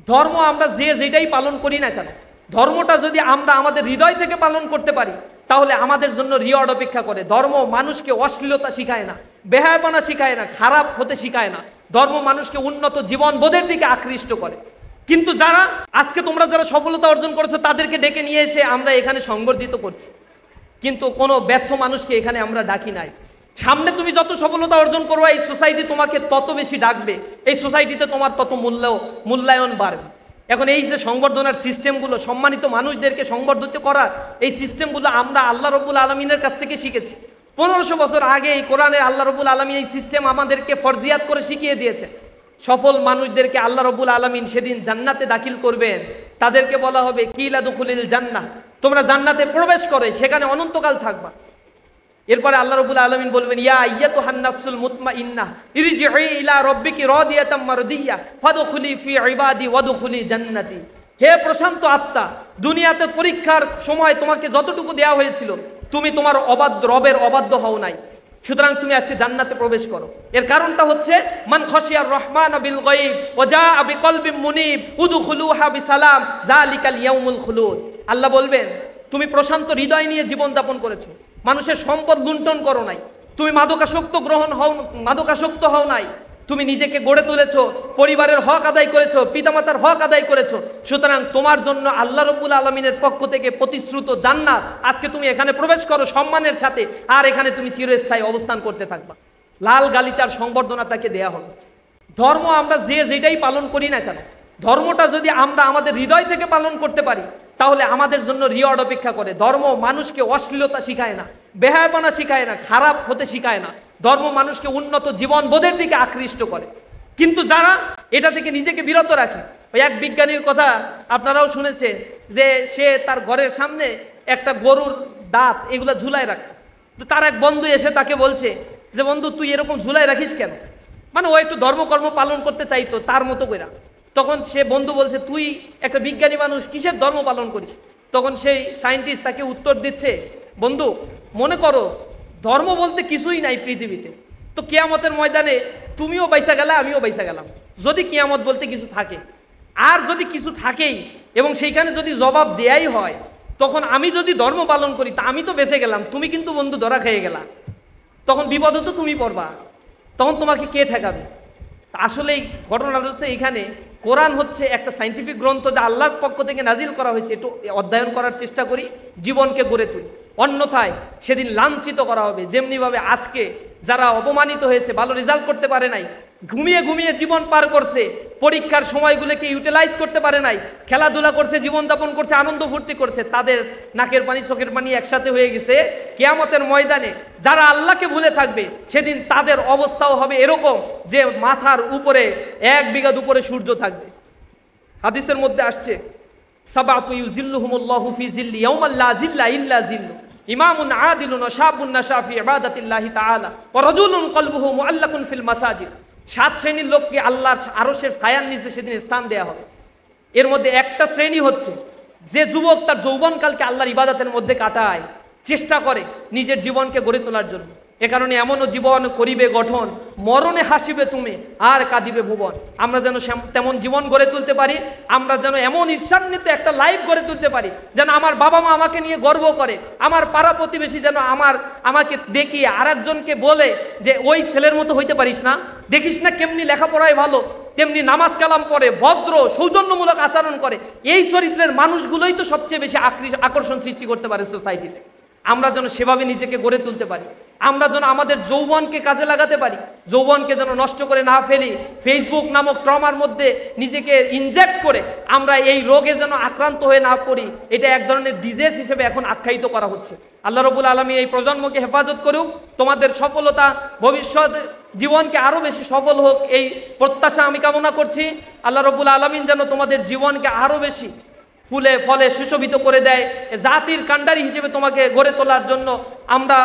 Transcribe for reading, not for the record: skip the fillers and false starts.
ধর্ম আমরা যেটাই পালন করি না কেন, ধর্মটা যদি আমরা আমাদের হৃদয় থেকে পালন করতে পারি তাহলে আমাদের জন্য রিওয়ার্ড অপেক্ষা করে। ধর্ম মানুষকে অশ্লীলতা শিখায় না, বেহায়াপনা শিখায় না, খারাপ হতে শিখায় না। ধর্ম মানুষকে উন্নত জীবন বোধের দিকে আকৃষ্ট করে। কিন্তু যারা আজকে তোমরা যারা সফলতা অর্জন করেছো তাদেরকে ডেকে নিয়ে এসে আমরা এখানে সংবর্ধিত করছি, কিন্তু কোনো ব্যর্থ মানুষকে এখানে আমরা ডাকি নাই। সামনে তুমি যত সফলতা অর্জন করবে এই সোসাইটি তোমাকে তত বেশি ডাকবে, এই সোসাইটিতে তোমার তত মূল্যায়ন বাড়বে। এখন এই যে সংবর্ধনার সিস্টেমগুলো, সম্মানিত মানুষদেরকে সংবর্ধিত করার এই সিস্টেমগুলো আমরা আল্লাহ রব্বুল আলমিনের কাছ থেকে শিখেছি। 1500 বছর আগে এই কোরআনে আল্লাহ রব্বুল আলমিন এই সিস্টেম আমাদেরকে ফরজিয়াত করে শিখিয়ে দিয়েছে। সফল মানুষদেরকে আল্লাহ রব্বুল আলমিন সেদিন জান্নাতে দাখিল করবেন, তাদেরকে বলা হবে কিলা দুখুলিল জান্নাহ, তোমরা জান্নাতে প্রবেশ করে সেখানে অনন্তকাল থাকবা। এরপরে আল্লাহ রাব্বুল আলামিন বলবেন ইয়া আইয়াতুহান নাফসুল মুতমাইন্নাহ ইরজিই ইলা রাব্বিকি রাদিয়াতাম মারদিয়া ফাদখুলি ফি ইবাদি ওয়াদখুলি জান্নাতি। হে প্রশান্ত আত্মা, দুনিয়াতে পরীক্ষার সময় তোমাকে যতটুকু দেওয়া হয়েছিল তুমি তোমার রবের অবাধ্য হও নাই, সুতরাং তুমি আজকে জান্নাতে প্রবেশ করো। এর কারণটা হচ্ছে মান খাশিয়ার রহমান বিল গায়ব ওয়া জাআ বিকলবিন মুনিব উদখুলুহা বিসালাম যালিকাল ইয়াউমুল খুলুদ। আল্লাহ বলবেন তুমি প্রশান্ত হৃদয় নিয়ে জীবন যাপন করেছো, মানুষের সম্পদ লুণ্ঠন করো নাই, তুমি মাদকাসক্ত হও নাই, তুমি নিজেকে গড়ে তুলেছো, পরিবারের হক আদায় করেছো, পিতামাতার হক আদায় করেছো। সুতরাং তোমার জন্য আল্লাহ রাব্বুল আলামিনের পক্ষ থেকে প্রতিশ্রুত জান্নাত, আজকে তুমি এখানে প্রবেশ করো সম্মানের সাথে, আর এখানে তুমি চিরস্থায়ী অবস্থান করতে থাকবা। লাল গালিচার সংবর্ধনা তাকে দেয়া হবে। ধর্ম আমরা যেটাই পালন করি না কেন, ধর্মটা যদি আমরা আমাদের হৃদয় থেকে পালন করতে পারি তাহলে আমাদের জন্য রিওয়ার্ড অপেক্ষা করে। ধর্ম মানুষকে অশ্লীলতা শিখায় না, বেহায়াপনা শিখায় না, খারাপ হতে শিখায় না। ধর্ম মানুষকে উন্নত জীবন বোধের দিকে আকৃষ্ট করে। কিন্তু যারা এটা থেকে নিজেকে বিরত রাখে, ওই এক বিজ্ঞানীর কথা আপনারাও শুনেছে যে সে তার ঘরের সামনে একটা গরুর দাঁত এগুলো ঝুলায় রাখত। তো তার এক বন্ধু এসে তাকে বলছে যে বন্ধু তুই এরকম ঝুলায় রাখিস কেন, মানে ও একটু ধর্মকর্ম পালন করতে চাইতো তার মতো করে। তখন সে বন্ধু বলছে তুই একটা বিজ্ঞানী মানুষ কিসের ধর্ম পালন করিস? তখন সেই সায়েন্টিস্ট তাকে উত্তর দিচ্ছে বন্ধু মনে করো ধর্ম বলতে কিছুই নাই পৃথিবীতে, তো কিয়ামতের ময়দানে তুমিও বাইসা গেলা আমিও বাইসা গেলাম, যদি কিয়ামত বলতে কিছু থাকে, আর যদি কিছু থাকেই এবং সেইখানে যদি জবাব দেয়াই হয় তখন আমি যদি ধর্ম পালন করি তা আমি তো বেঁচে গেলাম, তুমি কিন্তু বন্ধু ধরা খেয়ে গেলা, তখন বিপদে তো তুমি পড়বা, তখন তোমাকে কে ঠেকাবে? আসলে এই ঘটনাটা হচ্ছে এইখানে কোরআন হচ্ছে একটা সায়েন্টিফিক গ্রন্থ যা আল্লাহর পক্ষ থেকে নাজিল করা হয়েছে, একটু অধ্যয়ন করার চেষ্টা করি, জীবনকে গড়ে তুলি, অন্যথায় সেদিন লাঞ্ছিত করা হবে। যেমনিভাবে আজকে যারা অপমানিত হয়েছে, ভালো রেজাল্ট করতে পারে নাই, ঘুমিয়ে ঘুমিয়ে জীবন পার করছে, পরীক্ষার সময়গুলোকে ইউটিলাইজ করতে পারে নাই, খেলাধুলা করছে, জীবনযাপন করছে, আনন্দ ফুর্তি করছে, তাদের নাকের পানি চোখের পানি একসাথে হয়ে গেছে। কিয়ামতের ময়দানে যারা আল্লাহকে ভুলে থাকবে সেদিন তাদের অবস্থাও হবে এরকম যে মাথার উপরে 1 বিঘা উপরে সূর্য থাকবে। হাদিসের মধ্যে আসছে সাবাতু ইউজিল্লুহুমুল্লাহু ফি জিল্লি ইয়াউমান লা জিল্লা ইল্লা জিল্লু, ইমামুন আদিলুন ওয়া শাবুন নাশা ফি ইবাদাতিল্লাহি তাআলা ওয়া রাজুলুন কলবুহু মুআল্লাকুন ফিল মাসাজিদ। 7 শ্রেণীর লোককে আল্লাহর আরশের ছায়ার নিচে সেদিন স্থান দেয়া হবে। এর মধ্যে একটা শ্রেণী হচ্ছে যে যুবক তার যৌবনকালকে আল্লাহর ইবাদতের মধ্যে কাটায়, চেষ্টা করে নিজের জীবনকে গড়ে তোলার জন্য। এ কারণে এমনও জীবন করিবে গঠন, মরণে হাসিবে তুমি আর কাঁদিবে ভুবন। আমরা যেন তেমন জীবন গড়ে তুলতে পারি, আমরা যেন এমন ঈর্ষান্বিত একটা লাইফ গড়ে তুলতে পারি যেন আমার বাবা মা আমাকে নিয়ে গর্ব করে, আমার পাড়া প্রতিবেশী যেন আমাকে দেখিয়ে আরেকজনকে বলে যে ওই ছেলের মতো হইতে পারিস না, দেখিস না কেমনি লেখাপড়ায় ভালো, তেমনি নামাজ কালাম পড়ে, ভদ্র সৌজন্যমূলক আচরণ করে। এই চরিত্রের মানুষগুলোই তো সবচেয়ে বেশি আকর্ষণ সৃষ্টি করতে পারে সোসাইটিতে। আমরা যেন সেভাবে নিজেকে গড়ে তুলতে পারি, আমরা যেন আমাদের যৌবনকে কাজে লাগাতে পারি, যৌবনকে যেন নষ্ট করে না ফেলি, ফেসবুক নামক ট্রমার মধ্যে নিজেকে ইনজেক্ট করে আমরা এই রোগে যেন আক্রান্ত হয়ে না পড়ি। এটা এক ধরনের ডিজিজ হিসেবে এখন আখ্যায়িত করা হচ্ছে। আল্লাহ রাব্বুল আলামিন এই প্রজন্মকে হেফাজত করুক, তোমাদের সফলতা ভবিষ্যৎ জীবনকে আরও বেশি সফল হোক এই প্রত্যাশা আমি কামনা করছি। আল্লাহ রাব্বুল আলামিন যেন তোমাদের জীবনকে আরও বেশি ফুলে ফলে সুশোভিত করে দেয়, জাতির কাণ্ডারি হিসেবে তোমাকে গড়ে তোলার জন্য আমরা